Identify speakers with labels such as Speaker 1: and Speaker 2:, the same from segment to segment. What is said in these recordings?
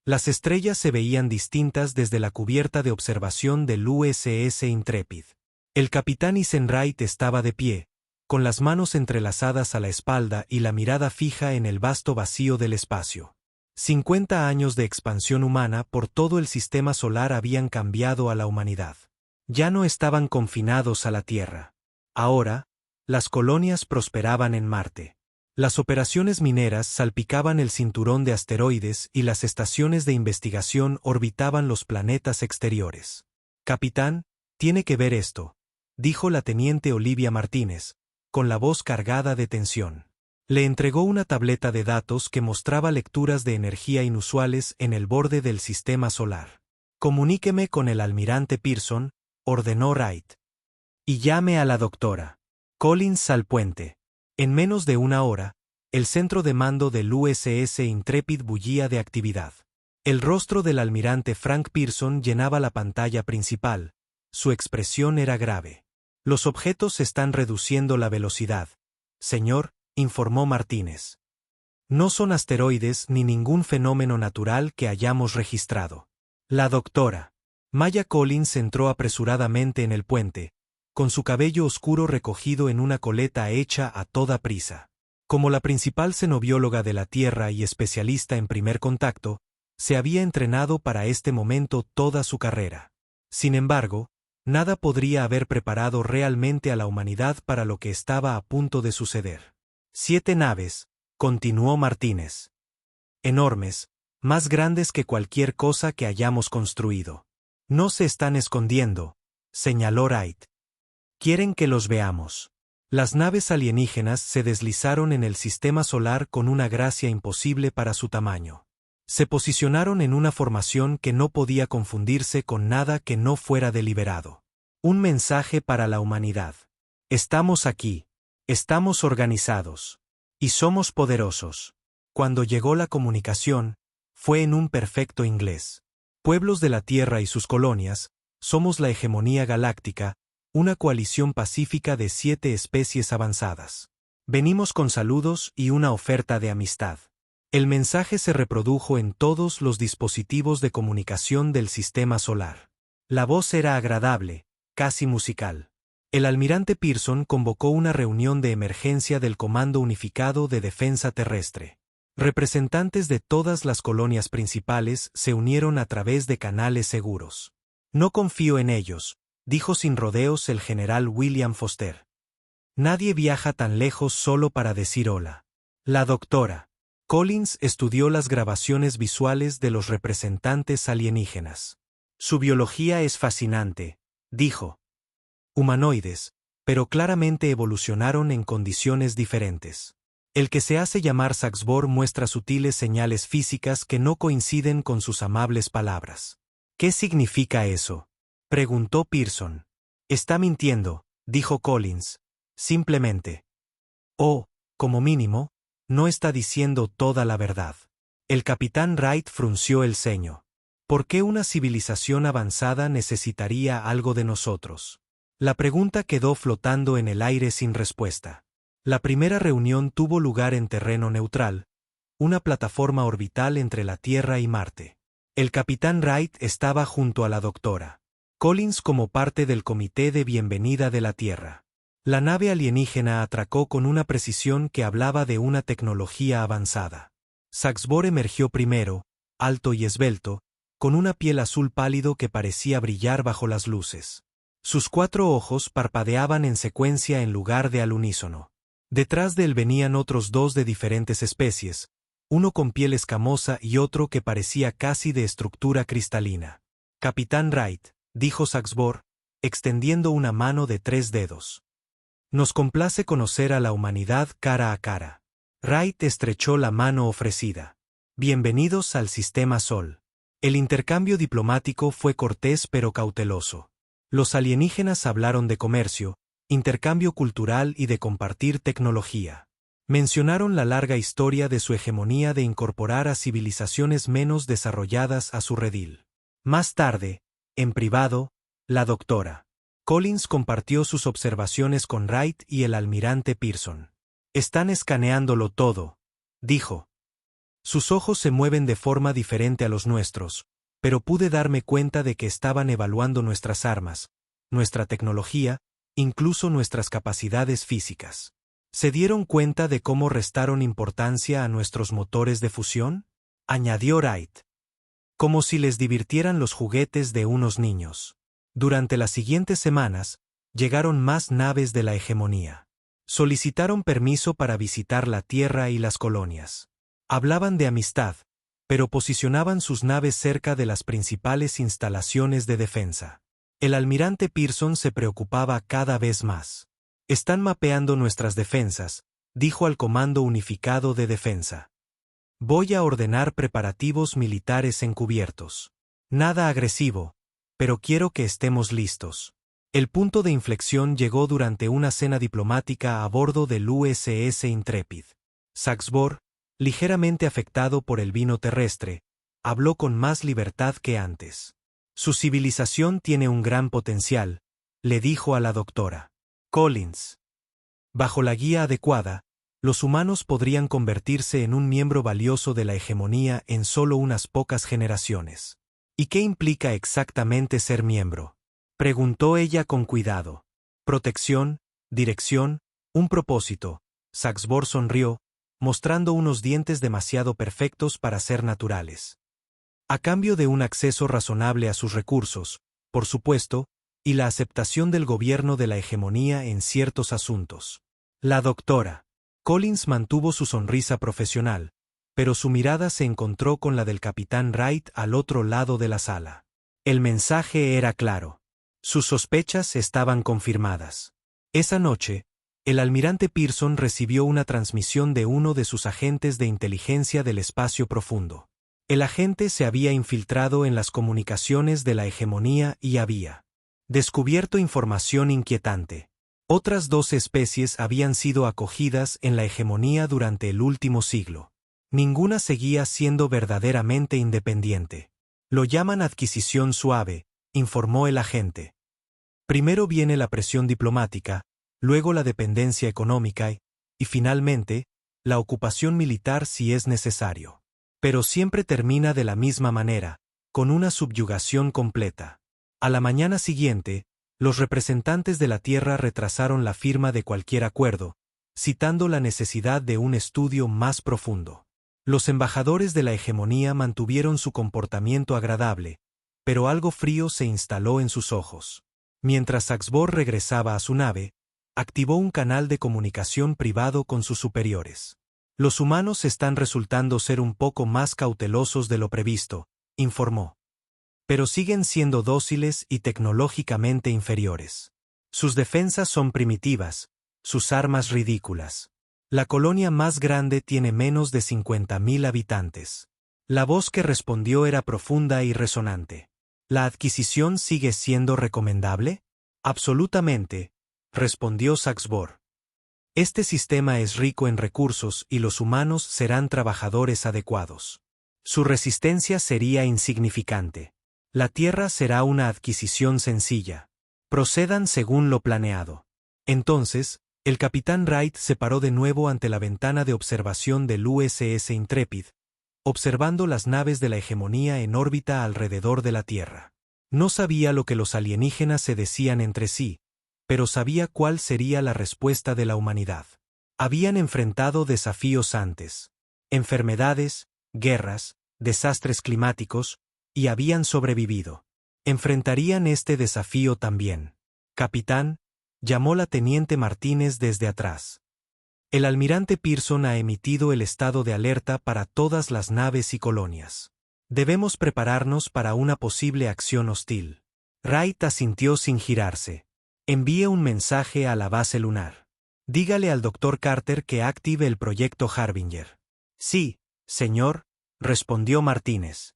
Speaker 1: Las estrellas se veían distintas desde la cubierta de observación del USS Intrepid. El capitán Eisenwright estaba de pie, con las manos entrelazadas a la espalda y la mirada fija en el vasto vacío del espacio. 50 años de expansión humana por todo el sistema solar habían cambiado a la humanidad. Ya no estaban confinados a la Tierra. Ahora, las colonias prosperaban en Marte. Las operaciones mineras salpicaban el cinturón de asteroides y las estaciones de investigación orbitaban los planetas exteriores. «Capitán, tiene que ver esto», dijo la teniente Olivia Martínez, con la voz cargada de tensión. Le entregó una tableta de datos que mostraba lecturas de energía inusuales en el borde del sistema solar. «Comuníqueme con el almirante Pearson», ordenó Wright. «Y llame a la doctora Collins al puente». En menos de una hora, el centro de mando del USS Intrepid bullía de actividad. El rostro del almirante Frank Pearson llenaba la pantalla principal. Su expresión era grave. «Los objetos están reduciendo la velocidad, señor», informó Martínez. «No son asteroides ni ningún fenómeno natural que hayamos registrado». La doctora Maya Collins entró apresuradamente en el puente, con su cabello oscuro recogido en una coleta hecha a toda prisa. Como la principal xenobióloga de la Tierra y especialista en primer contacto, se había entrenado para este momento toda su carrera. Sin embargo, nada podría haber preparado realmente a la humanidad para lo que estaba a punto de suceder. 7 naves, continuó Martínez. Enormes, más grandes que cualquier cosa que hayamos construido. No se están escondiendo, señaló Wright. Quieren que los veamos. Las naves alienígenas se deslizaron en el sistema solar con una gracia imposible para su tamaño. Se posicionaron en una formación que no podía confundirse con nada que no fuera deliberado. Un mensaje para la humanidad. Estamos aquí. Estamos organizados. Y somos poderosos. Cuando llegó la comunicación, fue en un perfecto inglés. Pueblos de la Tierra y sus colonias, somos la hegemonía galáctica, una coalición pacífica de 7 especies avanzadas. Venimos con saludos y una oferta de amistad. El mensaje se reprodujo en todos los dispositivos de comunicación del sistema solar. La voz era agradable, casi musical. El almirante Pearson convocó una reunión de emergencia del Comando Unificado de Defensa Terrestre. Representantes de todas las colonias principales se unieron a través de canales seguros. «No confío en ellos», dijo sin rodeos el general William Foster. «Nadie viaja tan lejos solo para decir hola». La doctora Collins estudió las grabaciones visuales de los representantes alienígenas. «Su biología es fascinante», dijo. «Humanoides, pero claramente evolucionaron en condiciones diferentes. El que se hace llamar Saxbor muestra sutiles señales físicas que no coinciden con sus amables palabras». «¿Qué significa eso?», preguntó Pearson. «Está mintiendo», dijo Collins. «Simplemente. O, como mínimo, no está diciendo toda la verdad». El capitán Wright frunció el ceño. «¿Por qué una civilización avanzada necesitaría algo de nosotros?». La pregunta quedó flotando en el aire sin respuesta. La primera reunión tuvo lugar en terreno neutral, una plataforma orbital entre la Tierra y Marte. El capitán Wright estaba junto a la doctora Collins como parte del comité de bienvenida de la Tierra. La nave alienígena atracó con una precisión que hablaba de una tecnología avanzada. Saxbor emergió primero, alto y esbelto, con una piel azul pálido que parecía brillar bajo las luces. Sus 4 ojos parpadeaban en secuencia en lugar de al unísono. Detrás de él venían otros 2 de diferentes especies, uno con piel escamosa y otro que parecía casi de estructura cristalina. «Capitán Wright», dijo Saxbor, extendiendo una mano de 3 dedos. «Nos complace conocer a la humanidad cara a cara». Wright estrechó la mano ofrecida. «Bienvenidos al Sistema Sol». El intercambio diplomático fue cortés pero cauteloso. Los alienígenas hablaron de comercio, intercambio cultural y de compartir tecnología. Mencionaron la larga historia de su hegemonía de incorporar a civilizaciones menos desarrolladas a su redil. Más tarde, en privado, la doctora Collins compartió sus observaciones con Wright y el almirante Pearson. «Están escaneándolo todo», dijo. Sus ojos se mueven de forma diferente a los nuestros, pero pude darme cuenta de que estaban evaluando nuestras armas, nuestra tecnología, incluso nuestras capacidades físicas. ¿Se dieron cuenta de cómo restaron importancia a nuestros motores de fusión?, añadió Wright. Como si les divirtieran los juguetes de unos niños. Durante las siguientes semanas, llegaron más naves de la hegemonía. Solicitaron permiso para visitar la Tierra y las colonias. Hablaban de amistad, pero posicionaban sus naves cerca de las principales instalaciones de defensa. El almirante Pearson se preocupaba cada vez más. «Están mapeando nuestras defensas», dijo al Comando Unificado de Defensa. «Voy a ordenar preparativos militares encubiertos. Nada agresivo, pero quiero que estemos listos». El punto de inflexión llegó durante una cena diplomática a bordo del USS Intrepid. Saxborg, ligeramente afectado por el vino terrestre, habló con más libertad que antes. «Su civilización tiene un gran potencial», le dijo a la doctora Collins. «Bajo la guía adecuada, los humanos podrían convertirse en un miembro valioso de la hegemonía en solo unas pocas generaciones». «¿Y qué implica exactamente ser miembro?», preguntó ella con cuidado. «Protección, dirección, un propósito». Saxborg sonrió, mostrando unos dientes demasiado perfectos para ser naturales. «A cambio de un acceso razonable a sus recursos, por supuesto, y la aceptación del gobierno de la hegemonía en ciertos asuntos». La doctora Collins mantuvo su sonrisa profesional, pero su mirada se encontró con la del capitán Wright al otro lado de la sala. El mensaje era claro. Sus sospechas estaban confirmadas. Esa noche, el almirante Pearson recibió una transmisión de uno de sus agentes de inteligencia del espacio profundo. El agente se había infiltrado en las comunicaciones de la hegemonía y había descubierto información inquietante. Otras 2 especies habían sido acogidas en la hegemonía durante el último siglo. Ninguna seguía siendo verdaderamente independiente. «Lo llaman adquisición suave», informó el agente. «Primero viene la presión diplomática, luego la dependencia económica y finalmente, la ocupación militar si es necesario. Pero siempre termina de la misma manera, con una subyugación completa». A la mañana siguiente, los representantes de la Tierra retrasaron la firma de cualquier acuerdo, citando la necesidad de un estudio más profundo. Los embajadores de la hegemonía mantuvieron su comportamiento agradable, pero algo frío se instaló en sus ojos. Mientras Saxborg regresaba a su nave, activó un canal de comunicación privado con sus superiores. «Los humanos están resultando ser un poco más cautelosos de lo previsto», informó. «Pero siguen siendo dóciles y tecnológicamente inferiores. Sus defensas son primitivas, sus armas ridículas. La colonia más grande tiene menos de 50.000 habitantes». La voz que respondió era profunda y resonante. «¿La adquisición sigue siendo recomendable?». «Absolutamente», respondió Saxborg. «Este sistema es rico en recursos y los humanos serán trabajadores adecuados. Su resistencia sería insignificante. La Tierra será una adquisición sencilla. Procedan según lo planeado». Entonces, el capitán Wright se paró de nuevo ante la ventana de observación del USS Intrepid, observando las naves de la hegemonía en órbita alrededor de la Tierra. No sabía lo que los alienígenas se decían entre sí, pero sabía cuál sería la respuesta de la humanidad. Habían enfrentado desafíos antes: enfermedades, guerras, desastres climáticos, y habían sobrevivido. Enfrentarían este desafío también. «Capitán», llamó la teniente Martínez desde atrás. «El almirante Pearson ha emitido el estado de alerta para todas las naves y colonias. Debemos prepararnos para una posible acción hostil». Wright asintió sin girarse. «Envíe un mensaje a la base lunar. Dígale al Dr. Carter que active el proyecto Harbinger». «Sí, señor», respondió Martínez.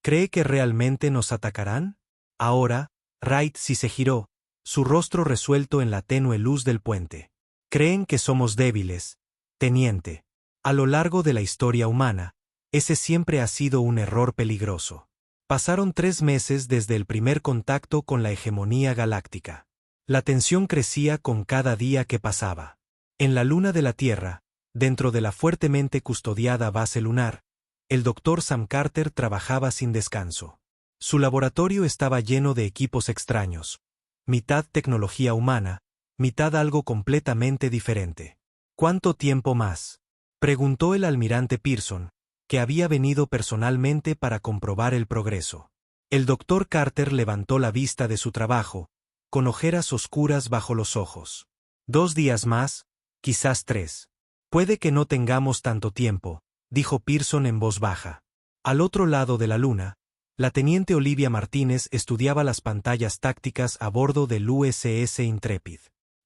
Speaker 1: «¿Cree que realmente nos atacarán?». Ahora, Wright sí se giró, su rostro resuelto en la tenue luz del puente. «Creen que somos débiles, teniente. A lo largo de la historia humana, ese siempre ha sido un error peligroso. Pasaron 3 meses desde el primer contacto con la hegemonía galáctica. La tensión crecía con cada día que pasaba. En la luna de la Tierra, dentro de la fuertemente custodiada base lunar, el Dr. Sam Carter trabajaba sin descanso. Su laboratorio estaba lleno de equipos extraños, mitad tecnología humana, mitad algo completamente diferente. ¿Cuánto tiempo más?, preguntó el almirante Pearson, que había venido personalmente para comprobar el progreso. El Dr. Carter levantó la vista de su trabajo, con ojeras oscuras bajo los ojos. 2 días más, quizás 3. Puede que no tengamos tanto tiempo, dijo Pearson en voz baja. Al otro lado de la luna, la teniente Olivia Martínez estudiaba las pantallas tácticas a bordo del USS Intrepid.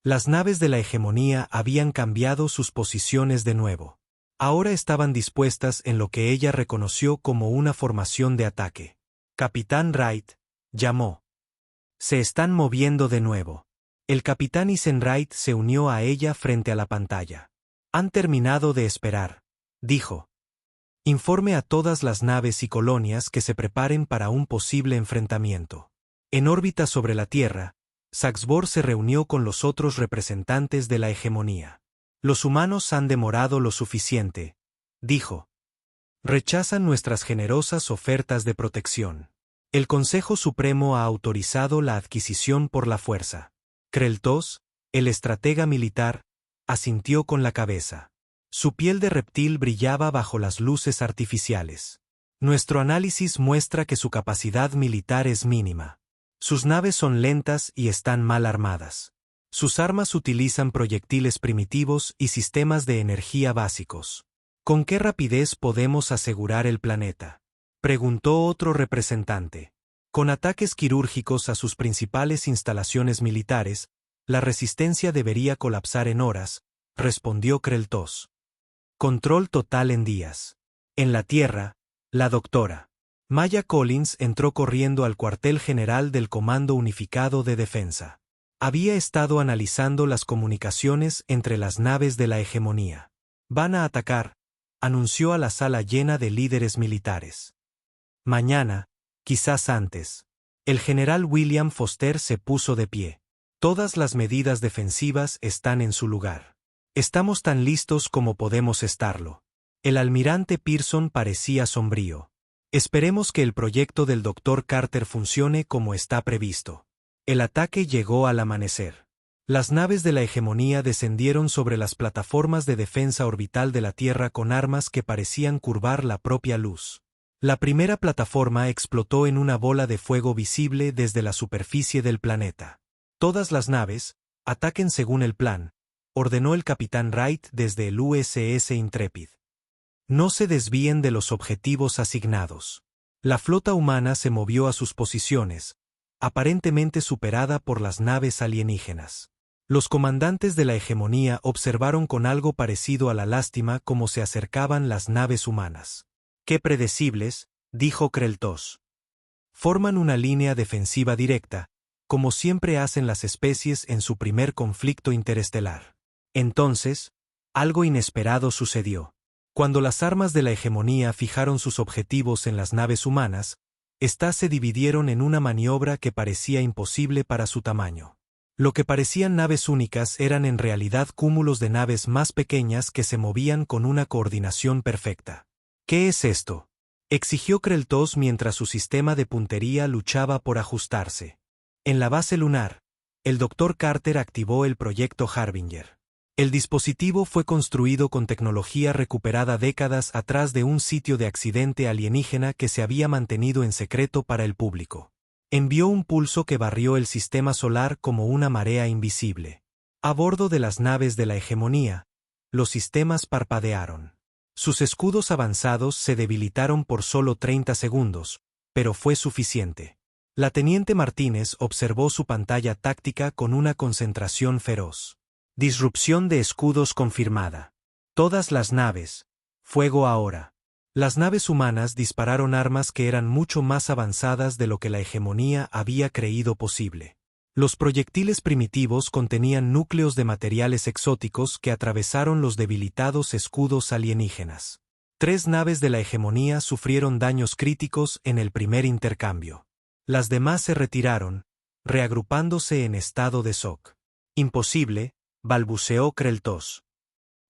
Speaker 1: Las naves de la hegemonía habían cambiado sus posiciones de nuevo. Ahora estaban dispuestas en lo que ella reconoció como una formación de ataque. Capitán Wright, llamó. Se están moviendo de nuevo. El capitán Eisenwright se unió a ella frente a la pantalla. Han terminado de esperar, dijo. Informe a todas las naves y colonias que se preparen para un posible enfrentamiento. En órbita sobre la Tierra, Saxborg se reunió con los otros representantes de la hegemonía. Los humanos han demorado lo suficiente, dijo. Rechazan nuestras generosas ofertas de protección. El Consejo Supremo ha autorizado la adquisición por la fuerza. Kreltos, el estratega militar, asintió con la cabeza. Su piel de reptil brillaba bajo las luces artificiales. Nuestro análisis muestra que su capacidad militar es mínima. Sus naves son lentas y están mal armadas. Sus armas utilizan proyectiles primitivos y sistemas de energía básicos. ¿Con qué rapidez podemos asegurar el planeta?, preguntó otro representante. Con ataques quirúrgicos a sus principales instalaciones militares, la resistencia debería colapsar en horas, respondió Kreltos. Control total en días. En la Tierra, la doctora Maya Collins entró corriendo al cuartel general del Comando Unificado de Defensa. Había estado analizando las comunicaciones entre las naves de la hegemonía. Van a atacar, anunció a la sala llena de líderes militares. Mañana, quizás antes. El general William Foster se puso de pie. Todas las medidas defensivas están en su lugar. Estamos tan listos como podemos estarlo. El almirante Pearson parecía sombrío. Esperemos que el proyecto del Dr. Carter funcione como está previsto. El ataque llegó al amanecer. Las naves de la hegemonía descendieron sobre las plataformas de defensa orbital de la Tierra con armas que parecían curvar la propia luz. La primera plataforma explotó en una bola de fuego visible desde la superficie del planeta. Todas las naves, ataquen según el plan, ordenó el capitán Wright desde el USS Intrepid. No se desvíen de los objetivos asignados. La flota humana se movió a sus posiciones, aparentemente superada por las naves alienígenas. Los comandantes de la hegemonía observaron con algo parecido a la lástima cómo se acercaban las naves humanas. «Qué predecibles», dijo Kreltos. «Forman una línea defensiva directa, como siempre hacen las especies en su primer conflicto interestelar». Entonces, algo inesperado sucedió. Cuando las armas de la hegemonía fijaron sus objetivos en las naves humanas, éstas se dividieron en una maniobra que parecía imposible para su tamaño. Lo que parecían naves únicas eran en realidad cúmulos de naves más pequeñas que se movían con una coordinación perfecta. «¿Qué es esto?», exigió Kreltos mientras su sistema de puntería luchaba por ajustarse. En la base lunar, el Dr. Carter activó el proyecto Harbinger. El dispositivo fue construido con tecnología recuperada décadas atrás de un sitio de accidente alienígena que se había mantenido en secreto para el público. Envió un pulso que barrió el sistema solar como una marea invisible. A bordo de las naves de la hegemonía, los sistemas parpadearon. Sus escudos avanzados se debilitaron por solo 30 segundos, pero fue suficiente. La teniente Martínez observó su pantalla táctica con una concentración feroz. Disrupción de escudos confirmada. Todas las naves. Fuego ahora. Las naves humanas dispararon armas que eran mucho más avanzadas de lo que la hegemonía había creído posible. Los proyectiles primitivos contenían núcleos de materiales exóticos que atravesaron los debilitados escudos alienígenas. 3 naves de la hegemonía sufrieron daños críticos en el primer intercambio. Las demás se retiraron, reagrupándose en estado de shock. Imposible, balbuceó Kreltos.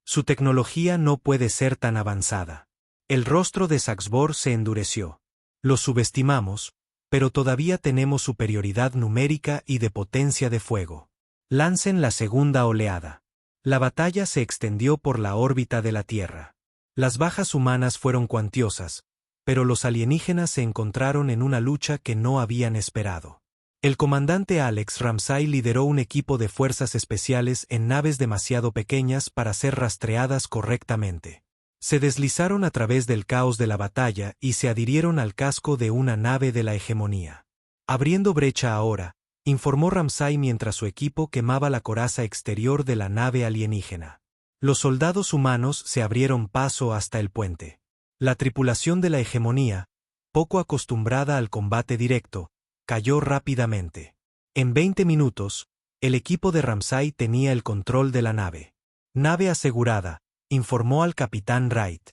Speaker 1: Su tecnología no puede ser tan avanzada. El rostro de Saxbor se endureció. Los subestimamos, pero todavía tenemos superioridad numérica y de potencia de fuego. Lancen la segunda oleada. La batalla se extendió por la órbita de la Tierra. Las bajas humanas fueron cuantiosas, pero los alienígenas se encontraron en una lucha que no habían esperado. El comandante Alex Ramsay lideró un equipo de fuerzas especiales en naves demasiado pequeñas para ser rastreadas correctamente. Se deslizaron a través del caos de la batalla y se adhirieron al casco de una nave de la hegemonía. Abriendo brecha ahora, informó Ramsay mientras su equipo quemaba la coraza exterior de la nave alienígena. Los soldados humanos se abrieron paso hasta el puente. La tripulación de la hegemonía, poco acostumbrada al combate directo, cayó rápidamente. En 20 minutos, el equipo de Ramsay tenía el control de la nave. Nave asegurada, informó al capitán Wright.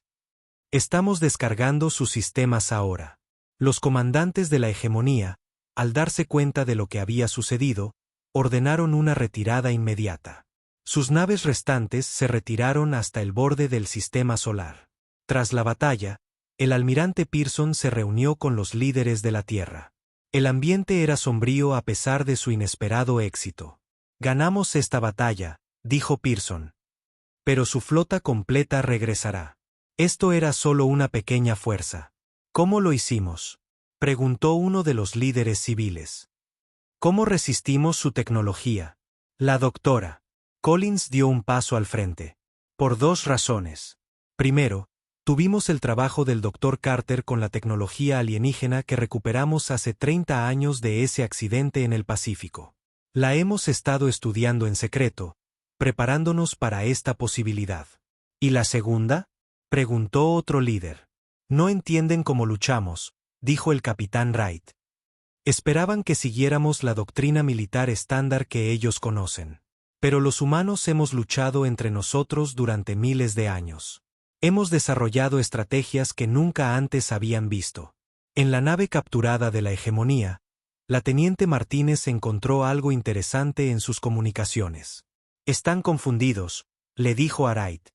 Speaker 1: Estamos descargando sus sistemas ahora. Los comandantes de la hegemonía, al darse cuenta de lo que había sucedido, ordenaron una retirada inmediata. Sus naves restantes se retiraron hasta el borde del sistema solar. Tras la batalla, el almirante Pearson se reunió con los líderes de la Tierra. El ambiente era sombrío a pesar de su inesperado éxito. Ganamos esta batalla, dijo Pearson. Pero su flota completa regresará. Esto era solo una pequeña fuerza. ¿Cómo lo hicimos?, preguntó uno de los líderes civiles. ¿Cómo resistimos su tecnología? La doctora Collins dio un paso al frente. Por dos razones. Primero, tuvimos el trabajo del Dr. Carter con la tecnología alienígena que recuperamos hace 30 años de ese accidente en el Pacífico. La hemos estado estudiando en secreto, preparándonos para esta posibilidad. ¿Y la segunda?, preguntó otro líder. No entienden cómo luchamos, dijo el capitán Wright. Esperaban que siguiéramos la doctrina militar estándar que ellos conocen. Pero los humanos hemos luchado entre nosotros durante miles de años. Hemos desarrollado estrategias que nunca antes habían visto. En la nave capturada de la hegemonía, la teniente Martínez encontró algo interesante en sus comunicaciones. Están confundidos, le dijo a Wright.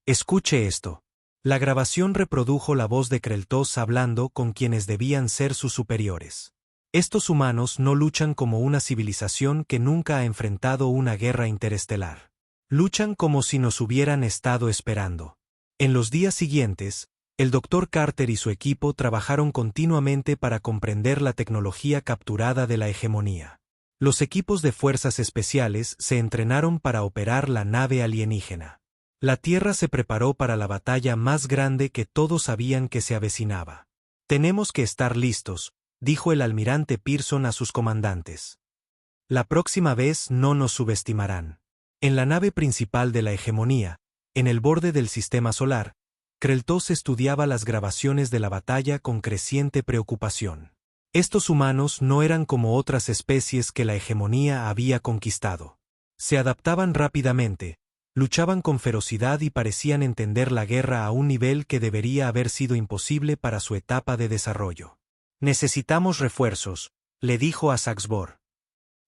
Speaker 1: Escuche esto. La grabación reprodujo la voz de Kreltos hablando con quienes debían ser sus superiores. Estos humanos no luchan como una civilización que nunca ha enfrentado una guerra interestelar. Luchan como si nos hubieran estado esperando. En los días siguientes, el Dr. Carter y su equipo trabajaron continuamente para comprender la tecnología capturada de la hegemonía. Los equipos de fuerzas especiales se entrenaron para operar la nave alienígena. La Tierra se preparó para la batalla más grande que todos sabían que se avecinaba. Tenemos que estar listos, dijo el almirante Pearson a sus comandantes. La próxima vez no nos subestimarán. En la nave principal de la hegemonía, en el borde del sistema solar, Kreltos estudiaba las grabaciones de la batalla con creciente preocupación. Estos humanos no eran como otras especies que la hegemonía había conquistado. Se adaptaban rápidamente, luchaban con ferocidad y parecían entender la guerra a un nivel que debería haber sido imposible para su etapa de desarrollo. Necesitamos refuerzos, le dijo a Saxbor.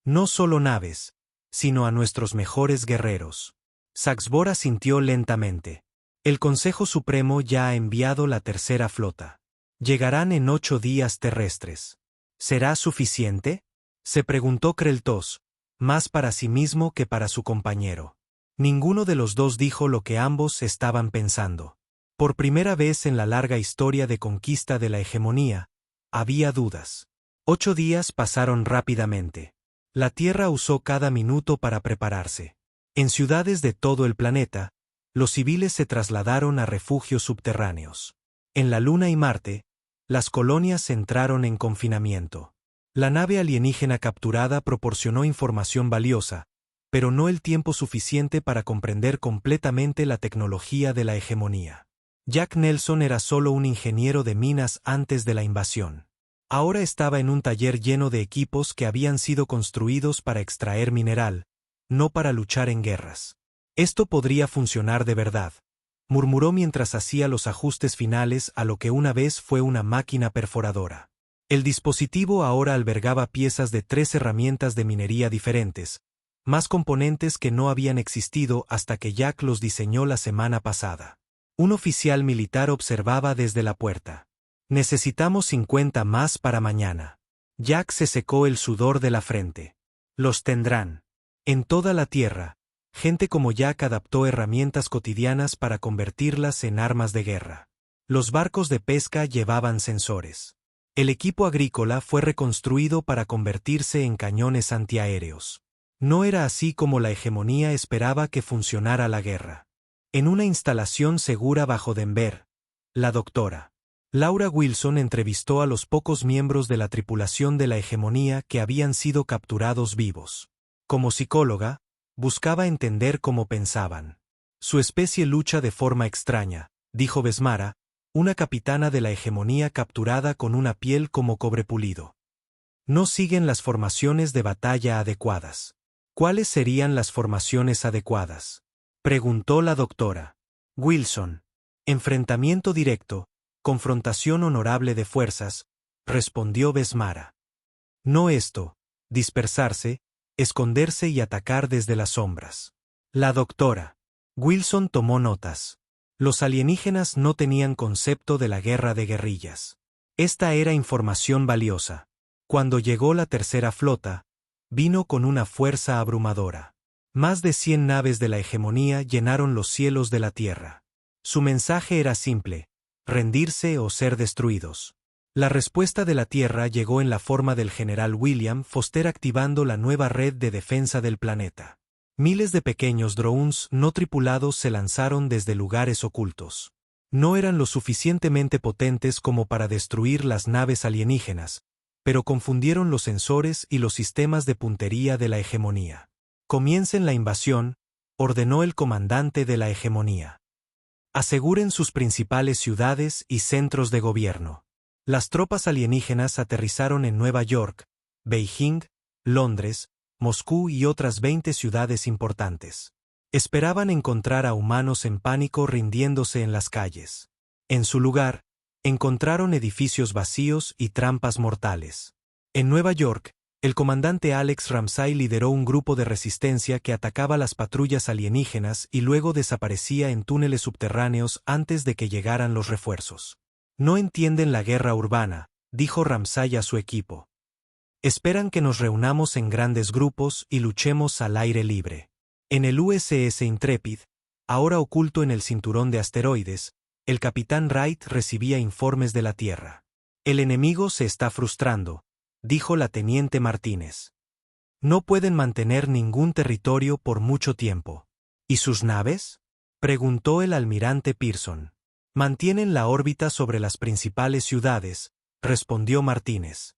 Speaker 1: No solo naves, sino a nuestros mejores guerreros. Saxbor asintió lentamente. El Consejo Supremo ya ha enviado la tercera flota. Llegarán en 8 días terrestres. ¿Será suficiente?, se preguntó Kreltos, más para sí mismo que para su compañero. Ninguno de los dos dijo lo que ambos estaban pensando. Por primera vez en la larga historia de conquista de la hegemonía, había dudas. 8 días pasaron rápidamente. La Tierra usó cada minuto para prepararse. En ciudades de todo el planeta, los civiles se trasladaron a refugios subterráneos. En la Luna y Marte, las colonias entraron en confinamiento. La nave alienígena capturada proporcionó información valiosa, pero no el tiempo suficiente para comprender completamente la tecnología de la hegemonía. Jack Nelson era solo un ingeniero de minas antes de la invasión. Ahora estaba en un taller lleno de equipos que habían sido construidos para extraer mineral, no para luchar en guerras. Esto podría funcionar de verdad, murmuró mientras hacía los ajustes finales a lo que una vez fue una máquina perforadora. El dispositivo ahora albergaba piezas de 3 herramientas de minería diferentes, más componentes que no habían existido hasta que Jack los diseñó la semana pasada. Un oficial militar observaba desde la puerta. Necesitamos 50 más para mañana. Jack se secó el sudor de la frente. Los tendrán. En toda la Tierra, gente como Jack adaptó herramientas cotidianas para convertirlas en armas de guerra. Los barcos de pesca llevaban sensores. El equipo agrícola fue reconstruido para convertirse en cañones antiaéreos. No era así como la hegemonía esperaba que funcionara la guerra. En una instalación segura bajo Denver, la doctora Laura Wilson entrevistó a los pocos miembros de la tripulación de la hegemonía que habían sido capturados vivos. Como psicóloga, buscaba entender cómo pensaban. Su especie lucha de forma extraña, dijo Besmara, una capitana de la hegemonía capturada con una piel como cobre pulido. No siguen las formaciones de batalla adecuadas. ¿Cuáles serían las formaciones adecuadas?, preguntó la doctora Wilson. Enfrentamiento directo, confrontación honorable de fuerzas, respondió Besmara. No esto, dispersarse, esconderse y atacar desde las sombras. La doctora Wilson tomó notas. Los alienígenas no tenían concepto de la guerra de guerrillas. Esta era información valiosa. Cuando llegó la tercera flota, vino con una fuerza abrumadora. Más de 100 naves de la hegemonía llenaron los cielos de la Tierra. Su mensaje era simple: rendirse o ser destruidos. La respuesta de la Tierra llegó en la forma del general William Foster activando la nueva red de defensa del planeta. Miles de pequeños drones no tripulados se lanzaron desde lugares ocultos. No eran lo suficientemente potentes como para destruir las naves alienígenas, pero confundieron los sensores y los sistemas de puntería de la hegemonía. Comiencen la invasión, ordenó el comandante de la hegemonía. Aseguren sus principales ciudades y centros de gobierno. Las tropas alienígenas aterrizaron en Nueva York, Beijing, Londres, Moscú y otras 20 ciudades importantes. Esperaban encontrar a humanos en pánico rindiéndose en las calles. En su lugar, encontraron edificios vacíos y trampas mortales. En Nueva York, el comandante Alex Ramsay lideró un grupo de resistencia que atacaba las patrullas alienígenas y luego desaparecía en túneles subterráneos antes de que llegaran los refuerzos. No entienden la guerra urbana, dijo Ramsay a su equipo. Esperan que nos reunamos en grandes grupos y luchemos al aire libre. En el USS Intrepid, ahora oculto en el cinturón de asteroides, el capitán Wright recibía informes de la Tierra. El enemigo se está frustrando, dijo la teniente Martínez. No pueden mantener ningún territorio por mucho tiempo. ¿Y sus naves?, preguntó el almirante Pearson. Mantienen la órbita sobre las principales ciudades, respondió Martínez.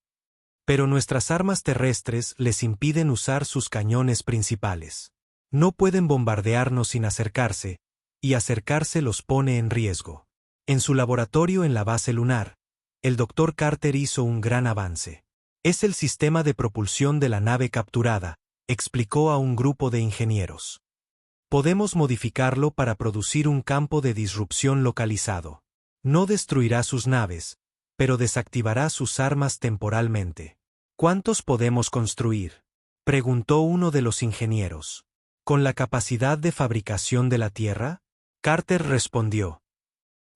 Speaker 1: Pero nuestras armas terrestres les impiden usar sus cañones principales. No pueden bombardearnos sin acercarse, y acercarse los pone en riesgo. En su laboratorio en la base lunar, el Dr. Carter hizo un gran avance. Es el sistema de propulsión de la nave capturada, explicó a un grupo de ingenieros. Podemos modificarlo para producir un campo de disrupción localizado. No destruirá sus naves, pero desactivará sus armas temporalmente. ¿Cuántos podemos construir?, preguntó uno de los ingenieros. ¿Con la capacidad de fabricación de la Tierra? Carter respondió.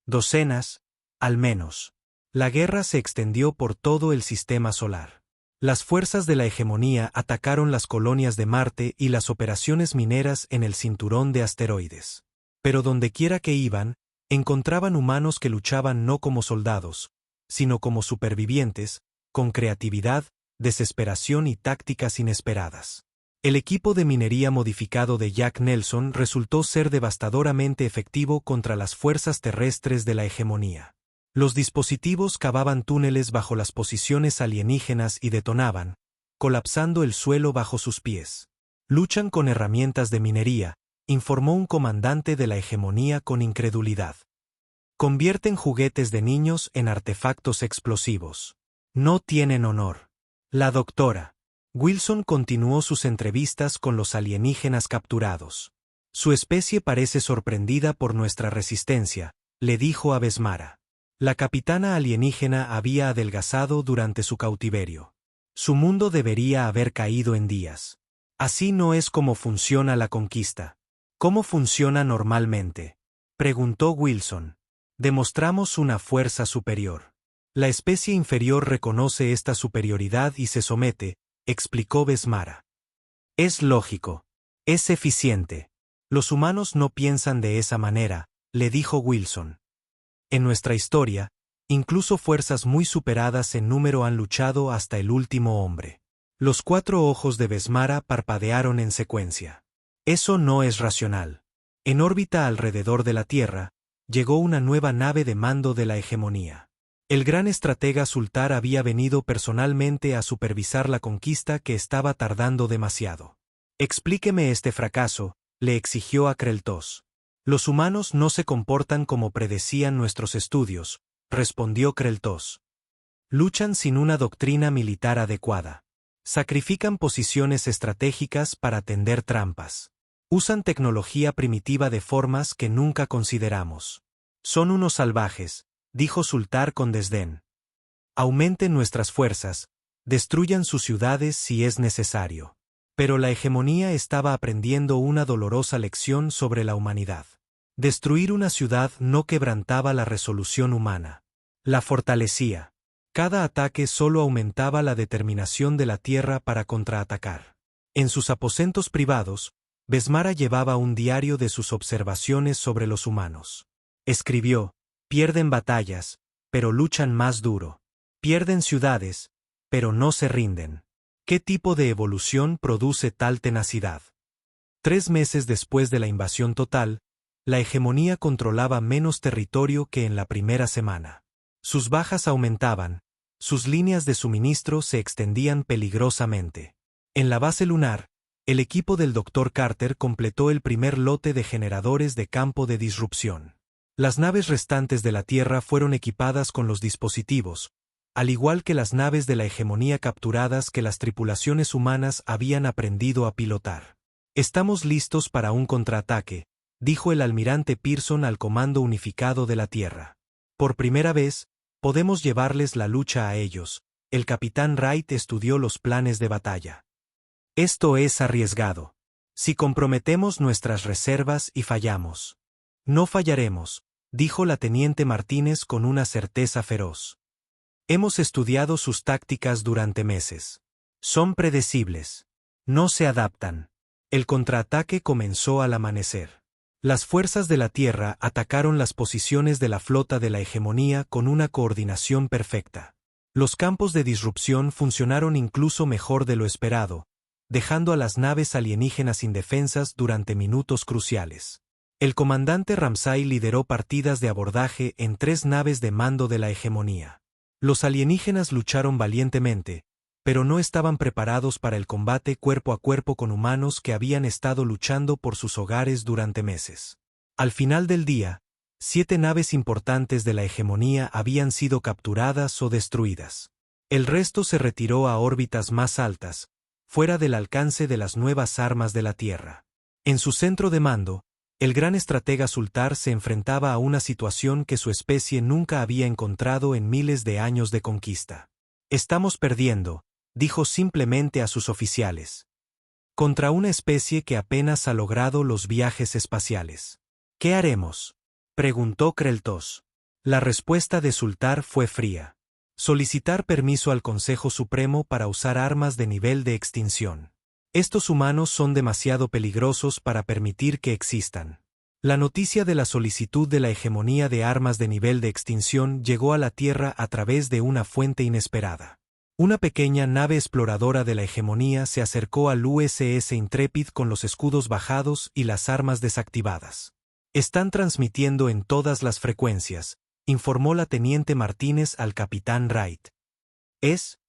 Speaker 1: Docenas, al menos. La guerra se extendió por todo el sistema solar. Las fuerzas de la hegemonía atacaron las colonias de Marte y las operaciones mineras en el cinturón de asteroides. Pero dondequiera que iban, encontraban humanos que luchaban no como soldados, sino como supervivientes, con creatividad, desesperación y tácticas inesperadas. El equipo de minería modificado de Jack Nelson resultó ser devastadoramente efectivo contra las fuerzas terrestres de la hegemonía. Los dispositivos cavaban túneles bajo las posiciones alienígenas y detonaban, colapsando el suelo bajo sus pies. Luchan con herramientas de minería, informó un comandante de la hegemonía con incredulidad. Convierten juguetes de niños en artefactos explosivos. No tienen honor. La doctora Wilson continuó sus entrevistas con los alienígenas capturados. Su especie parece sorprendida por nuestra resistencia, le dijo a Besmara. La capitana alienígena había adelgazado durante su cautiverio. Su mundo debería haber caído en días. Así no es como funciona la conquista. ¿Cómo funciona normalmente?, Preguntó Wilson. Demostramos una fuerza superior. La especie inferior reconoce esta superioridad y se somete, explicó Besmara. Es lógico. Es eficiente. Los humanos no piensan de esa manera, le dijo Wilson. En nuestra historia, incluso fuerzas muy superadas en número han luchado hasta el último hombre. Los 4 ojos de Besmara parpadearon en secuencia. Eso no es racional. En órbita alrededor de la Tierra, llegó una nueva nave de mando de la hegemonía. El gran estratega Sultar había venido personalmente a supervisar la conquista que estaba tardando demasiado. Explíqueme este fracaso, le exigió a Kreltos. Los humanos no se comportan como predecían nuestros estudios, respondió Kreltos. Luchan sin una doctrina militar adecuada. Sacrifican posiciones estratégicas para tender trampas. Usan tecnología primitiva de formas que nunca consideramos. Son unos salvajes, dijo Sultar con desdén. Aumenten nuestras fuerzas, destruyan sus ciudades si es necesario. Pero la hegemonía estaba aprendiendo una dolorosa lección sobre la humanidad. Destruir una ciudad no quebrantaba la resolución humana. La fortalecía. Cada ataque solo aumentaba la determinación de la Tierra para contraatacar. En sus aposentos privados, Besmara llevaba un diario de sus observaciones sobre los humanos. Escribió: pierden batallas, pero luchan más duro. Pierden ciudades, pero no se rinden. ¿Qué tipo de evolución produce tal tenacidad? 3 meses después de la invasión total, la hegemonía controlaba menos territorio que en la primera semana. Sus bajas aumentaban, sus líneas de suministro se extendían peligrosamente. En la base lunar, el equipo del Dr. Carter completó el primer lote de generadores de campo de disrupción. Las naves restantes de la Tierra fueron equipadas con los dispositivos, al igual que las naves de la hegemonía capturadas que las tripulaciones humanas habían aprendido a pilotar. Estamos listos para un contraataque, dijo el almirante Pearson al Comando Unificado de la Tierra. Por primera vez, podemos llevarles la lucha a ellos. El capitán Wright estudió los planes de batalla. Esto es arriesgado. Si comprometemos nuestras reservas y fallamos. No fallaremos, dijo la teniente Martínez con una certeza feroz. Hemos estudiado sus tácticas durante meses. Son predecibles. No se adaptan. El contraataque comenzó al amanecer. Las fuerzas de la Tierra atacaron las posiciones de la flota de la hegemonía con una coordinación perfecta. Los campos de disrupción funcionaron incluso mejor de lo esperado, dejando a las naves alienígenas indefensas durante minutos cruciales. El comandante Ramsay lideró partidas de abordaje en 3 naves de mando de la hegemonía. Los alienígenas lucharon valientemente, pero no estaban preparados para el combate cuerpo a cuerpo con humanos que habían estado luchando por sus hogares durante meses. Al final del día, 7 naves importantes de la hegemonía habían sido capturadas o destruidas. El resto se retiró a órbitas más altas, fuera del alcance de las nuevas armas de la Tierra. En su centro de mando, el gran estratega Sultar se enfrentaba a una situación que su especie nunca había encontrado en miles de años de conquista. Estamos perdiendo, dijo simplemente a sus oficiales. Contra una especie que apenas ha logrado los viajes espaciales. ¿Qué haremos?, preguntó Kreltos. La respuesta de Sultar fue fría. Solicitar permiso al Consejo Supremo para usar armas de nivel de extinción. Estos humanos son demasiado peligrosos para permitir que existan. La noticia de la solicitud de la hegemonía de armas de nivel de extinción llegó a la Tierra a través de una fuente inesperada. Una pequeña nave exploradora de la hegemonía se acercó al USS Intrepid con los escudos bajados y las armas desactivadas. Están transmitiendo en todas las frecuencias, informó la teniente Martínez al capitán Wright. Es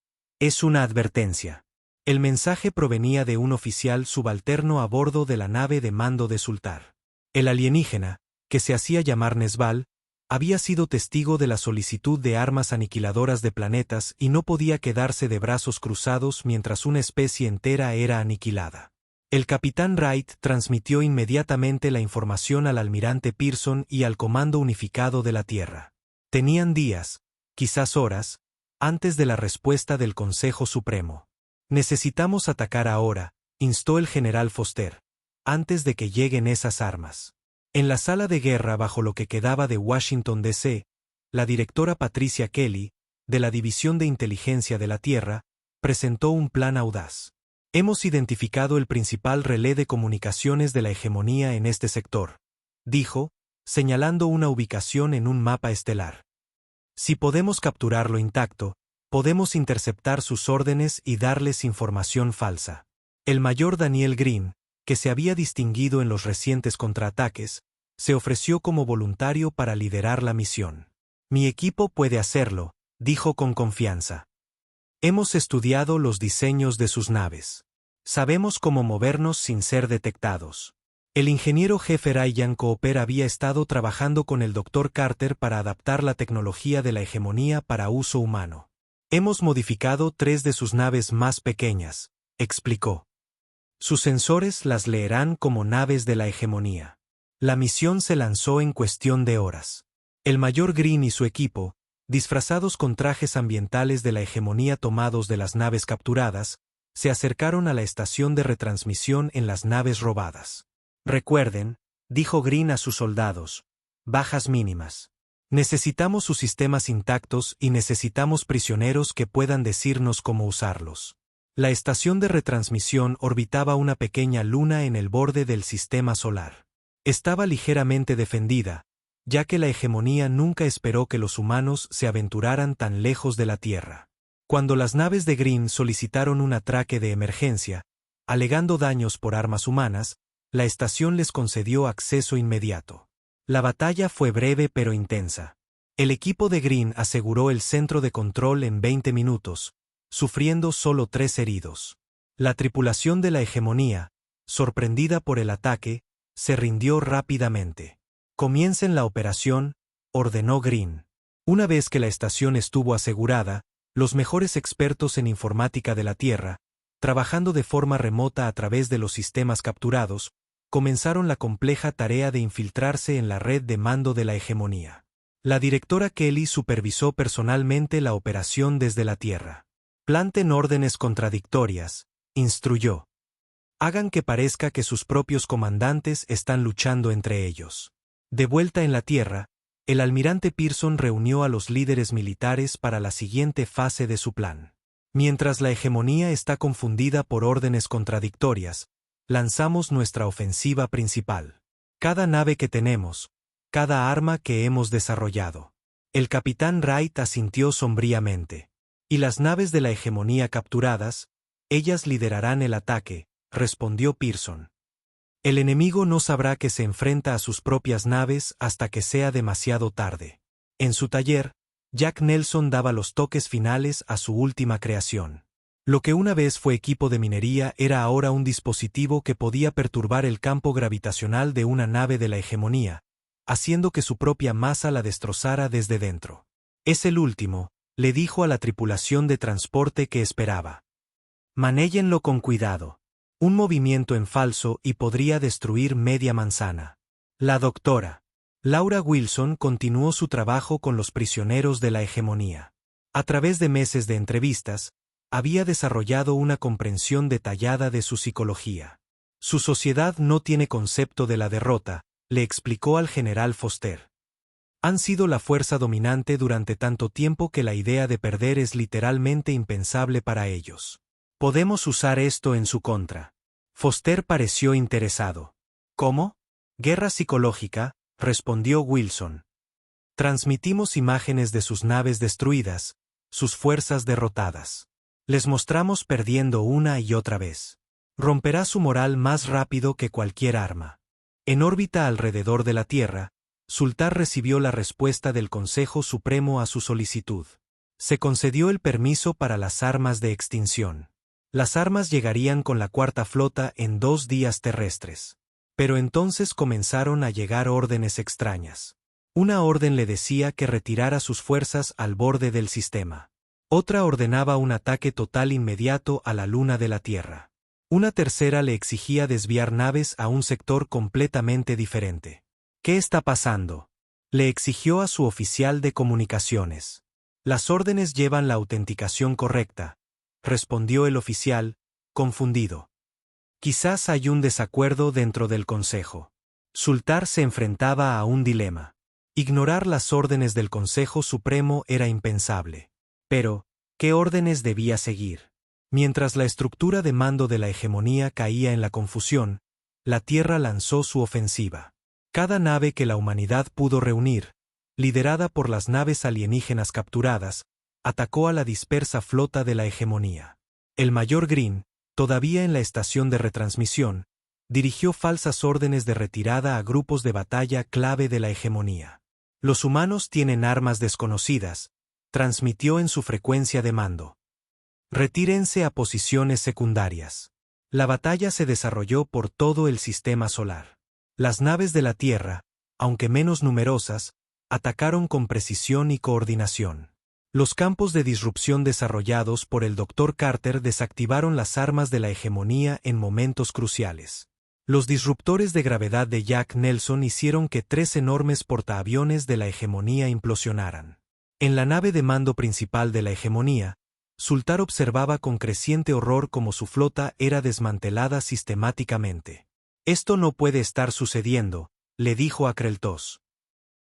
Speaker 1: una advertencia. El mensaje provenía de un oficial subalterno a bordo de la nave de mando de Sultar. El alienígena, que se hacía llamar Nesval, había sido testigo de la solicitud de armas aniquiladoras de planetas y no podía quedarse de brazos cruzados mientras una especie entera era aniquilada. El capitán Wright transmitió inmediatamente la información al almirante Pearson y al Comando Unificado de la Tierra. Tenían días, quizás horas, antes de la respuesta del Consejo Supremo. Necesitamos atacar ahora, instó el general Foster, antes de que lleguen esas armas. En la sala de guerra bajo lo que quedaba de Washington, D.C., la directora Patricia Kelly, de la División de Inteligencia de la Tierra, presentó un plan audaz. Hemos identificado el principal relé de comunicaciones de la hegemonía en este sector, dijo, señalando una ubicación en un mapa estelar. Si podemos capturarlo intacto, podemos interceptar sus órdenes y darles información falsa. El mayor Daniel Green, que se había distinguido en los recientes contraataques, se ofreció como voluntario para liderar la misión. Mi equipo puede hacerlo, dijo con confianza. Hemos estudiado los diseños de sus naves. Sabemos cómo movernos sin ser detectados. El ingeniero jefe Ryan Cooper había estado trabajando con el Dr. Carter para adaptar la tecnología de la hegemonía para uso humano. Hemos modificado 3 de sus naves más pequeñas, explicó. Sus sensores las leerán como naves de la hegemonía. La misión se lanzó en cuestión de horas. El mayor Green y su equipo, disfrazados con trajes ambientales de la hegemonía tomados de las naves capturadas, se acercaron a la estación de retransmisión en las naves robadas. Recuerden, dijo Green a sus soldados, bajas mínimas. Necesitamos sus sistemas intactos y necesitamos prisioneros que puedan decirnos cómo usarlos. La estación de retransmisión orbitaba una pequeña luna en el borde del sistema solar. Estaba ligeramente defendida, ya que la hegemonía nunca esperó que los humanos se aventuraran tan lejos de la Tierra. Cuando las naves de Green solicitaron un atraque de emergencia, alegando daños por armas humanas, la estación les concedió acceso inmediato. La batalla fue breve pero intensa. El equipo de Green aseguró el centro de control en 20 minutos, sufriendo solo 3 heridos. La tripulación de la hegemonía, sorprendida por el ataque, se rindió rápidamente. Comiencen la operación, ordenó Green. Una vez que la estación estuvo asegurada, los mejores expertos en informática de la Tierra, trabajando de forma remota a través de los sistemas capturados, comenzaron la compleja tarea de infiltrarse en la red de mando de la hegemonía. La directora Kelly supervisó personalmente la operación desde la Tierra. Planten órdenes contradictorias, instruyó. Hagan que parezca que sus propios comandantes están luchando entre ellos. De vuelta en la Tierra, el almirante Pearson reunió a los líderes militares para la siguiente fase de su plan. Mientras la hegemonía está confundida por órdenes contradictorias, lanzamos nuestra ofensiva principal. Cada nave que tenemos, cada arma que hemos desarrollado. El capitán Wright asintió sombríamente. Y las naves de la hegemonía capturadas, ellas liderarán el ataque, respondió Pearson. El enemigo no sabrá que se enfrenta a sus propias naves hasta que sea demasiado tarde. En su taller, Jack Nelson daba los toques finales a su última creación. Lo que una vez fue equipo de minería era ahora un dispositivo que podía perturbar el campo gravitacional de una nave de la hegemonía, haciendo que su propia masa la destrozara desde dentro. Es el último, le dijo a la tripulación de transporte que esperaba. Manéjenlo con cuidado. Un movimiento en falso y podría destruir media manzana. La doctora Laura Wilson continuó su trabajo con los prisioneros de la hegemonía. A través de meses de entrevistas, había desarrollado una comprensión detallada de su psicología. Su sociedad no tiene concepto de la derrota, le explicó al general Foster. Han sido la fuerza dominante durante tanto tiempo que la idea de perder es literalmente impensable para ellos. Podemos usar esto en su contra. Foster pareció interesado. ¿Cómo? Guerra psicológica, respondió Wilson. Transmitimos imágenes de sus naves destruidas, sus fuerzas derrotadas. Les mostramos perdiendo una y otra vez. Romperá su moral más rápido que cualquier arma. En órbita alrededor de la Tierra, Sultar recibió la respuesta del Consejo Supremo a su solicitud. Se concedió el permiso para las armas de extinción. Las armas llegarían con la cuarta flota en 2 días terrestres. Pero entonces comenzaron a llegar órdenes extrañas. Una orden le decía que retirara sus fuerzas al borde del sistema. Otra ordenaba un ataque total inmediato a la luna de la Tierra. Una tercera le exigía desviar naves a un sector completamente diferente. ¿Qué está pasando?, le exigió a su oficial de comunicaciones. Las órdenes llevan la autenticación correcta, respondió el oficial, confundido. Quizás hay un desacuerdo dentro del Consejo. Sultar se enfrentaba a un dilema. Ignorar las órdenes del Consejo Supremo era impensable. Pero, ¿qué órdenes debía seguir? Mientras la estructura de mando de la hegemonía caía en la confusión, la Tierra lanzó su ofensiva. Cada nave que la humanidad pudo reunir, liderada por las naves alienígenas capturadas, atacó a la dispersa flota de la hegemonía. El mayor Green, todavía en la estación de retransmisión, dirigió falsas órdenes de retirada a grupos de batalla clave de la hegemonía. Los humanos tienen armas desconocidas, transmitió en su frecuencia de mando. Retírense a posiciones secundarias. La batalla se desarrolló por todo el sistema solar. Las naves de la Tierra, aunque menos numerosas, atacaron con precisión y coordinación. Los campos de disrupción desarrollados por el Dr. Carter desactivaron las armas de la hegemonía en momentos cruciales. Los disruptores de gravedad de Jack Nelson hicieron que 3 enormes portaaviones de la hegemonía implosionaran. En la nave de mando principal de la hegemonía, Sultar observaba con creciente horror cómo su flota era desmantelada sistemáticamente. «Esto no puede estar sucediendo», le dijo a Kreltos.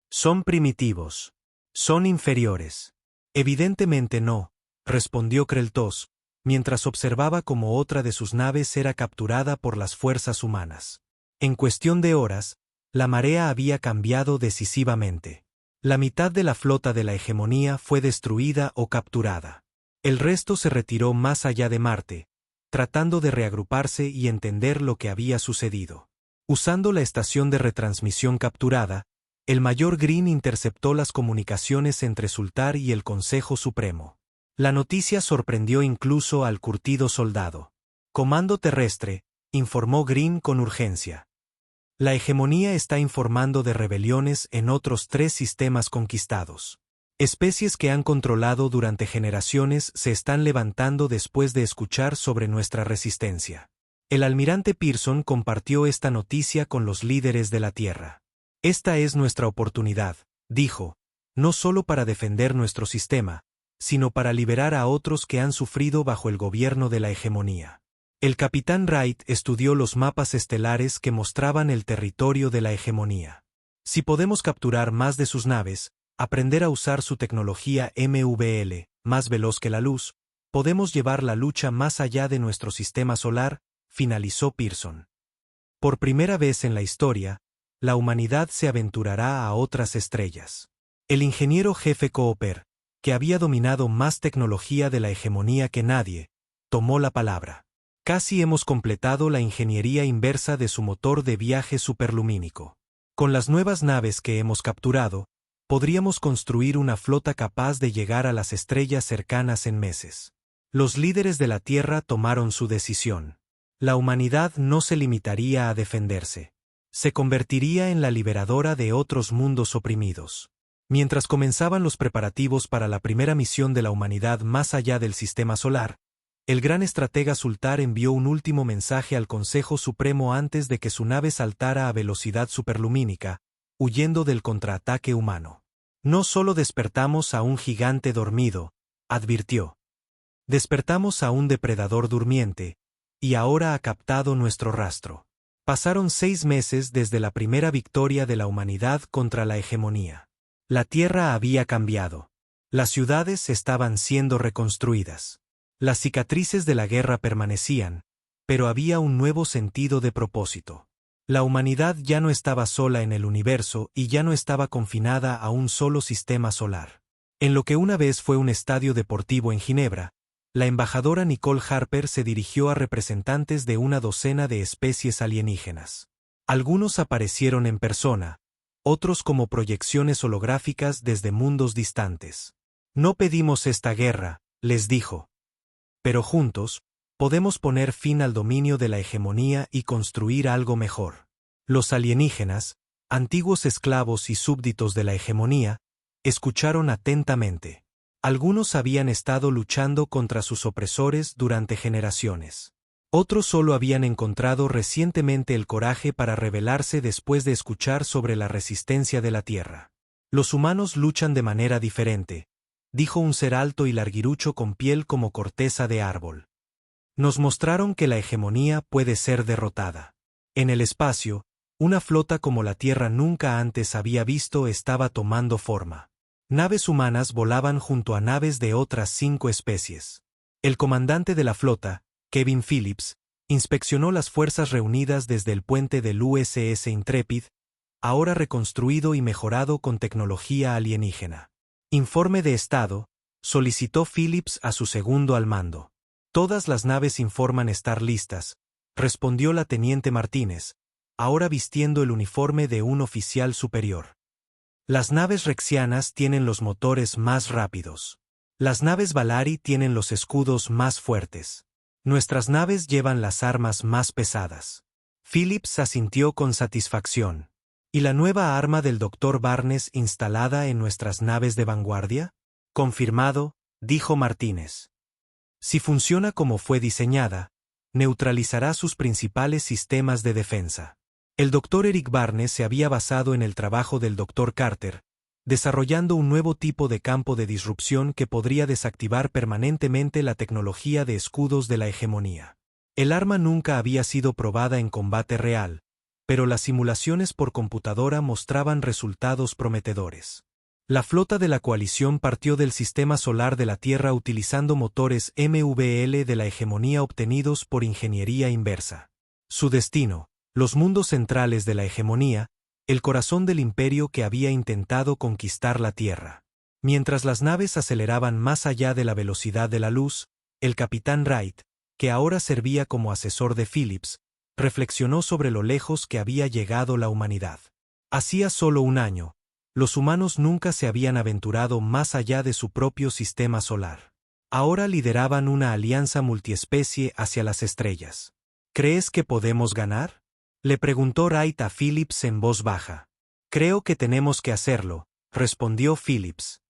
Speaker 1: «Son primitivos. Son inferiores». «Evidentemente no», respondió Kreltos, mientras observaba cómo otra de sus naves era capturada por las fuerzas humanas. En cuestión de horas, la marea había cambiado decisivamente. La mitad de la flota de la hegemonía fue destruida o capturada. El resto se retiró más allá de Marte, tratando de reagruparse y entender lo que había sucedido. Usando la estación de retransmisión capturada, el mayor Green interceptó las comunicaciones entre Sultar y el Consejo Supremo. La noticia sorprendió incluso al curtido soldado. «Comando terrestre», informó Green con urgencia. «La hegemonía está informando de rebeliones en otros 3 sistemas conquistados. Especies que han controlado durante generaciones se están levantando después de escuchar sobre nuestra resistencia». El almirante Pearson compartió esta noticia con los líderes de la Tierra. «Esta es nuestra oportunidad», dijo, «no solo para defender nuestro sistema, sino para liberar a otros que han sufrido bajo el gobierno de la hegemonía». El capitán Wright estudió los mapas estelares que mostraban el territorio de la hegemonía. «Si podemos capturar más de sus naves, aprender a usar su tecnología MVL, más veloz que la luz, podemos llevar la lucha más allá de nuestro sistema solar», finalizó Pearson. «Por primera vez en la historia, la humanidad se aventurará a otras estrellas». El ingeniero jefe Cooper, que había dominado más tecnología de la hegemonía que nadie, tomó la palabra. «Casi hemos completado la ingeniería inversa de su motor de viaje superlumínico. Con las nuevas naves que hemos capturado, podríamos construir una flota capaz de llegar a las estrellas cercanas en meses». Los líderes de la Tierra tomaron su decisión. La humanidad no se limitaría a defenderse. Se convertiría en la liberadora de otros mundos oprimidos. Mientras comenzaban los preparativos para la primera misión de la humanidad más allá del sistema solar, el gran estratega Sultar envió un último mensaje al Consejo Supremo antes de que su nave saltara a velocidad superlumínica, huyendo del contraataque humano. «No solo despertamos a un gigante dormido», advirtió. «Despertamos a un depredador durmiente, y ahora ha captado nuestro rastro». Pasaron 6 meses desde la primera victoria de la humanidad contra la hegemonía. La Tierra había cambiado. Las ciudades estaban siendo reconstruidas. Las cicatrices de la guerra permanecían, pero había un nuevo sentido de propósito. La humanidad ya no estaba sola en el universo y ya no estaba confinada a un solo sistema solar. En lo que una vez fue un estadio deportivo en Ginebra, la embajadora Nicole Harper se dirigió a representantes de una docena de especies alienígenas. Algunos aparecieron en persona, otros como proyecciones holográficas desde mundos distantes. «No pedimos esta guerra», les dijo. «Pero juntos, podemos poner fin al dominio de la hegemonía y construir algo mejor». Los alienígenas, antiguos esclavos y súbditos de la hegemonía, escucharon atentamente. Algunos habían estado luchando contra sus opresores durante generaciones. Otros solo habían encontrado recientemente el coraje para rebelarse después de escuchar sobre la resistencia de la Tierra. «Los humanos luchan de manera diferente», dijo un ser alto y larguirucho con piel como corteza de árbol. «Nos mostraron que la hegemonía puede ser derrotada. En el espacio, Una flota como la Tierra nunca antes había visto estaba tomando forma. Naves humanas volaban junto a naves de otras 5 especies. El comandante de la flota, Kevin Phillips, inspeccionó las fuerzas reunidas desde el puente del USS Intrepid, ahora reconstruido y mejorado con tecnología alienígena. Informe de estado, solicitó Phillips a su segundo al mando. Todas las naves informan estar listas, respondió la teniente Martínez, ahora vistiendo el uniforme de un oficial superior. Las naves rexianas tienen los motores más rápidos. Las naves Valari tienen los escudos más fuertes. Nuestras naves llevan las armas más pesadas. Phillips asintió con satisfacción. ¿Y la nueva arma del Dr. Barnes instalada en nuestras naves de vanguardia? Confirmado, dijo Martínez. Si funciona como fue diseñada, neutralizará sus principales sistemas de defensa. El Dr. Eric Barnes se había basado en el trabajo del Dr. Carter, desarrollando un nuevo tipo de campo de disrupción que podría desactivar permanentemente la tecnología de escudos de la hegemonía. El arma nunca había sido probada en combate real, pero las simulaciones por computadora mostraban resultados prometedores. La flota de la coalición partió del sistema solar de la Tierra utilizando motores MVL de la hegemonía obtenidos por ingeniería inversa. Su destino, los mundos centrales de la hegemonía, el corazón del imperio que había intentado conquistar la Tierra. Mientras las naves aceleraban más allá de la velocidad de la luz, el capitán Wright, que ahora servía como asesor de Phillips, reflexionó sobre lo lejos que había llegado la humanidad. Hacía solo un año, los humanos nunca se habían aventurado más allá de su propio sistema solar. Ahora lideraban una alianza multiespecie hacia las estrellas. ¿Crees que podemos ganar?, le preguntó Wright a Phillips en voz baja. Creo que tenemos que hacerlo, respondió Phillips.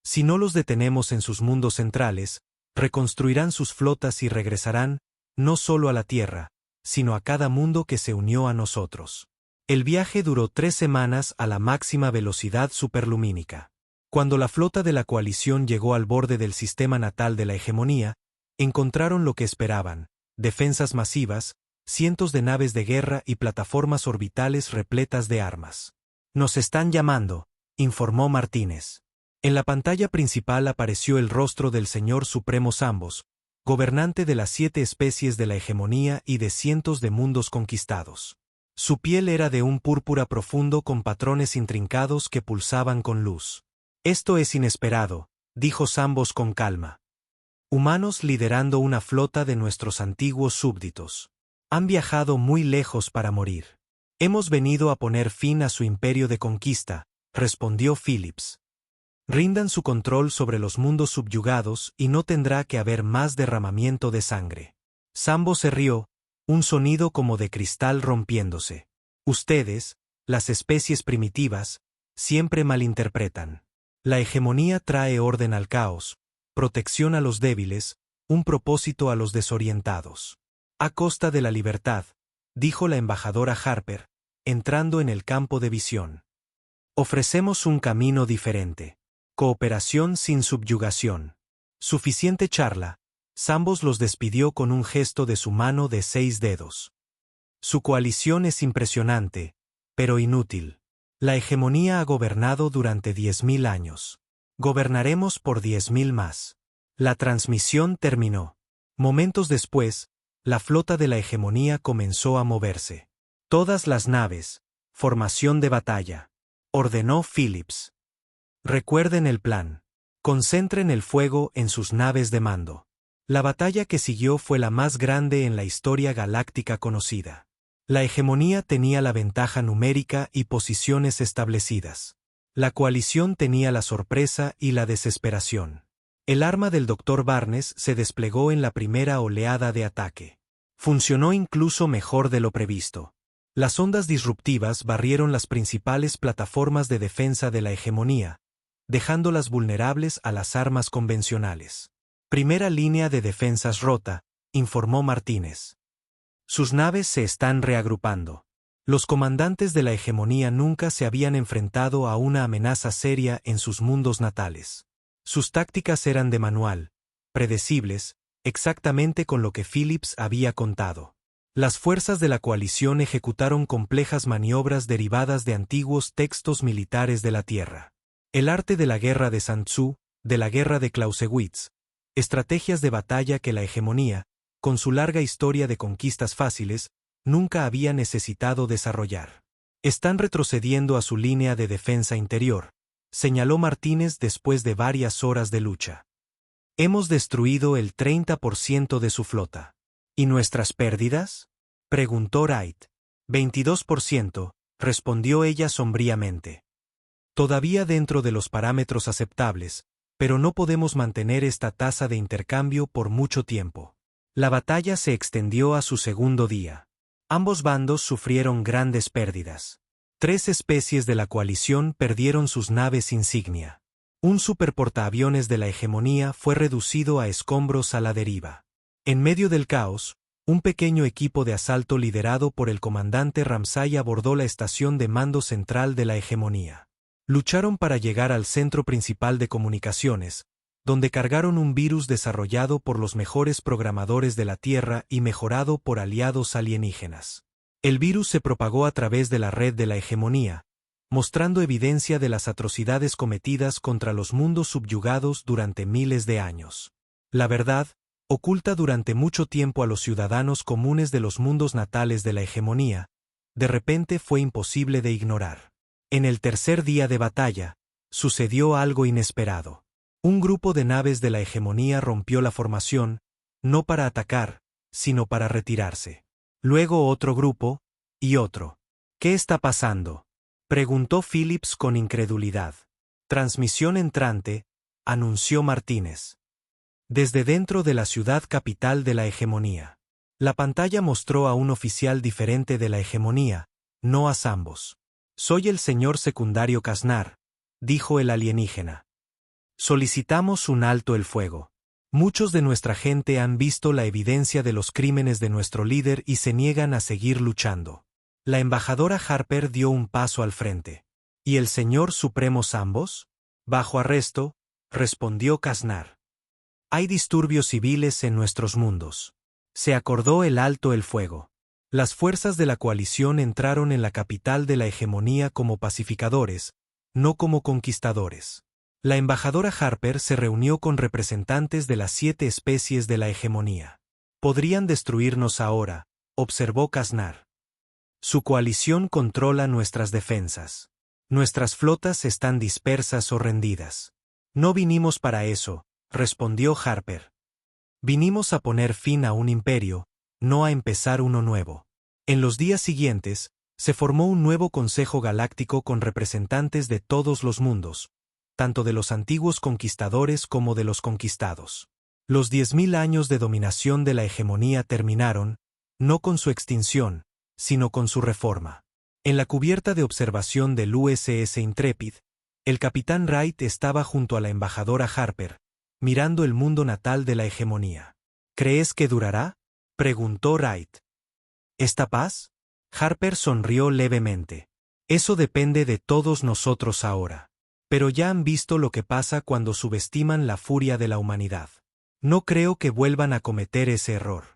Speaker 1: Si no los detenemos en sus mundos centrales, reconstruirán sus flotas y regresarán, no solo a la Tierra, sino a cada mundo que se unió a nosotros. El viaje duró 3 semanas a la máxima velocidad superlumínica. Cuando la flota de la coalición llegó al borde del sistema natal de la hegemonía, encontraron lo que esperaban: defensas masivas, cientos de naves de guerra y plataformas orbitales repletas de armas. Nos están llamando, informó Martínez. En la pantalla principal apareció el rostro del Señor Supremo Sambos, gobernante de las 7 especies de la hegemonía y de cientos de mundos conquistados. Su piel era de un púrpura profundo con patrones intrincados que pulsaban con luz. Esto es inesperado, dijo Sambos con calma. Humanos liderando una flota de nuestros antiguos súbditos. Han viajado muy lejos para morir. Hemos venido a poner fin a su imperio de conquista, respondió Phillips. Rindan su control sobre los mundos subyugados y no tendrá que haber más derramamiento de sangre. Sambos se rió, un sonido como de cristal rompiéndose. Ustedes, las especies primitivas, siempre malinterpretan. La hegemonía trae orden al caos, protección a los débiles, un propósito a los desorientados. A costa de la libertad, dijo la embajadora Harper, entrando en el campo de visión. Ofrecemos un camino diferente. Cooperación sin subyugación. Suficiente charla. Sambos los despidió con un gesto de su mano de 6 dedos. Su coalición es impresionante, pero inútil. La hegemonía ha gobernado durante 10.000 años. Gobernaremos por 10.000 más. La transmisión terminó. Momentos después, la flota de la hegemonía comenzó a moverse. Todas las naves, formación de batalla, ordenó Phillips. Recuerden el plan. Concentren el fuego en sus naves de mando. La batalla que siguió fue la más grande en la historia galáctica conocida. La hegemonía tenía la ventaja numérica y posiciones establecidas. La coalición tenía la sorpresa y la desesperación. El arma del Dr. Barnes se desplegó en la primera oleada de ataque. Funcionó incluso mejor de lo previsto. Las ondas disruptivas barrieron las principales plataformas de defensa de la hegemonía, dejándolas vulnerables a las armas convencionales. Primera línea de defensas rota, informó Martínez. Sus naves se están reagrupando. Los comandantes de la hegemonía nunca se habían enfrentado a una amenaza seria en sus mundos natales. Sus tácticas eran de manual, predecibles, exactamente con lo que Phillips había contado. Las fuerzas de la coalición ejecutaron complejas maniobras derivadas de antiguos textos militares de la Tierra. El arte de la guerra de Sun Tzu, de la guerra de Clausewitz, estrategias de batalla que la hegemonía, con su larga historia de conquistas fáciles, nunca había necesitado desarrollar. Están retrocediendo a su línea de defensa interior, señaló Martínez después de varias horas de lucha. Hemos destruido el 30% de su flota. ¿Y nuestras pérdidas?, preguntó Wright. 22%, respondió ella sombríamente. Todavía dentro de los parámetros aceptables, pero no podemos mantener esta tasa de intercambio por mucho tiempo. La batalla se extendió a su segundo día. Ambos bandos sufrieron grandes pérdidas. 3 especies de la coalición perdieron sus naves insignia. Un superportaaviones de la hegemonía fue reducido a escombros a la deriva. En medio del caos, un pequeño equipo de asalto liderado por el comandante Ramsay abordó la estación de mando central de la hegemonía. Lucharon para llegar al centro principal de comunicaciones, donde cargaron un virus desarrollado por los mejores programadores de la Tierra y mejorado por aliados alienígenas. El virus se propagó a través de la red de la hegemonía, mostrando evidencia de las atrocidades cometidas contra los mundos subyugados durante miles de años. La verdad, oculta durante mucho tiempo a los ciudadanos comunes de los mundos natales de la hegemonía, de repente fue imposible de ignorar. En el tercer día de batalla, sucedió algo inesperado. Un grupo de naves de la hegemonía rompió la formación, no para atacar, sino para retirarse. Luego otro grupo, y otro. ¿Qué está pasando?, preguntó Phillips con incredulidad. Transmisión entrante, anunció Martínez. Desde dentro de la ciudad capital de la hegemonía. La pantalla mostró a un oficial diferente de la hegemonía, no a ambos. Soy el señor secundario Kasnar, dijo el alienígena. Solicitamos un alto el fuego. Muchos de nuestra gente han visto la evidencia de los crímenes de nuestro líder y se niegan a seguir luchando. La embajadora Harper dio un paso al frente. ¿Y el señor Supremo Sambos? Bajo arresto, respondió Kasnar. Hay disturbios civiles en nuestros mundos. Se acordó el alto el fuego. Las fuerzas de la coalición entraron en la capital de la hegemonía como pacificadores, no como conquistadores. La embajadora Harper se reunió con representantes de las 7 especies de la hegemonía. Podrían destruirnos ahora, observó Kasnar. Su coalición controla nuestras defensas. Nuestras flotas están dispersas o rendidas. No vinimos para eso, respondió Harper. Vinimos a poner fin a un imperio, no a empezar uno nuevo. En los días siguientes, se formó un nuevo Consejo Galáctico con representantes de todos los mundos, tanto de los antiguos conquistadores como de los conquistados. Los 10.000 años de dominación de la hegemonía terminaron, no con su extinción, sino con su reforma. En la cubierta de observación del USS Intrepid, el capitán Wright estaba junto a la embajadora Harper, mirando el mundo natal de la hegemonía. ¿Crees que durará?, preguntó Wright. ¿Esta paz? Harper sonrió levemente. Eso depende de todos nosotros ahora. Pero ya han visto lo que pasa cuando subestiman la furia de la humanidad. No creo que vuelvan a cometer ese error.